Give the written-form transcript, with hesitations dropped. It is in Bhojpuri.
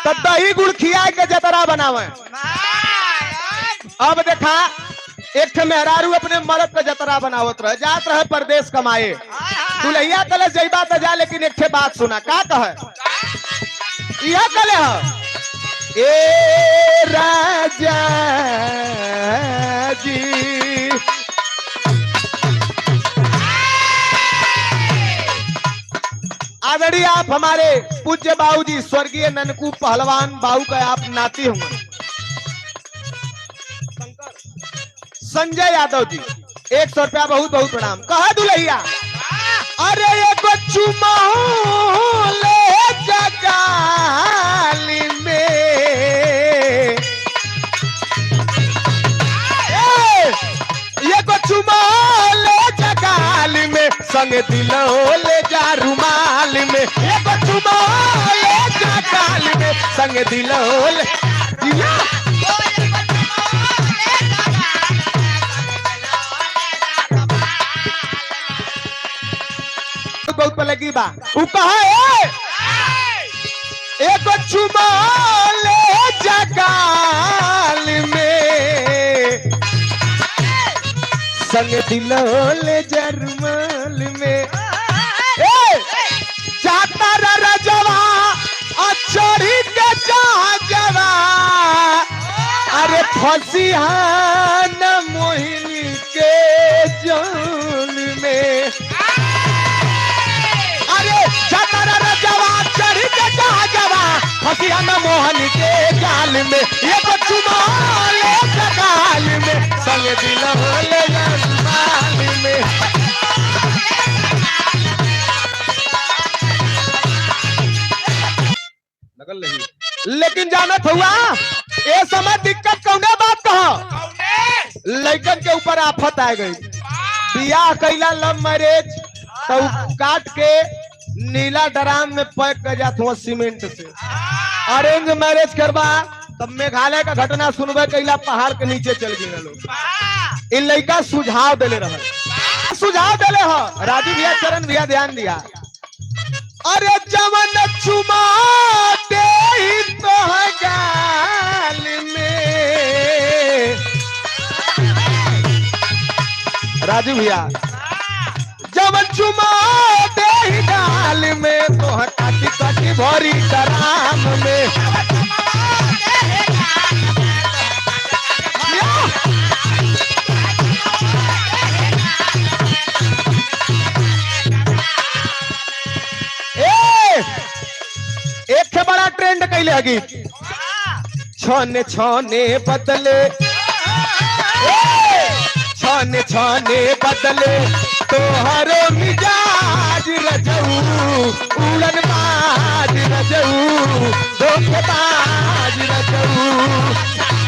तो दही गुड़ खिया के जतरा बनावे। अब देखा एक मेहरारू अपने मर्द का जतरा बनावत रहे, जात रहे परदेश कमाए। दुल्हिया कले जइबा त जा, लेकिन एक बात सुना का कहे यह कले ह ए राजा जी आदरणीय आप हमारे पूज्य बाबूजी स्वर्गीय ननकू पहलवान बाबू का आप नाती होंगे संजय यादव जी, 100 रुपया बहुत बहुत प्रणाम। कहा दुल्हिया अरे एक चुमा ले जगाली में, ये को चुमा ले जगाली में, संग दिलो ले जा रुमाल में, ये को चुमा ले जगाली में, संग दिलो ले दिया बहुत लगी बा। उ कहा एक चुमा ले जगाल में, संग दिलो ले जरमाल में, जाता रजवा अचोरी के जवा, अरे फसिहान मोहिनी के जाल में, फसियाना मोहन के जाल में, ये चुमाले जगाल में, संग दिलोले जमाल में। लगल नहीं, लेकिन जानत हुआ ये समय दिक्कत कौने बात कहा, लड़कन के ऊपर आफत आ गई। बियाह कैला लव मैरिज तो काट के नीला ड्राम में पैक कर जात हुआ सीमेंट से। अरेंज मैरिज करवा तब मेघालय का घटना सुनबे कैला पहाड़ के नीचे चल गए लोग। इन लड़का सुझाव दिले रहे, सुझाव दिले हो राजू भैया चरण भैया ध्यान दिया। अरे जवन चुमा दे तो गाल में, राजू भैया जवन चुमा दे गाल में, तो काटी काटी भरी डराम में, एक बड़ा ट्रेंड कैले हगी छने छने बदले, छने छने बदले तोहरो मिजाज रजऊ, उड़न बाज रजऊ, धोखेबाज रजऊ।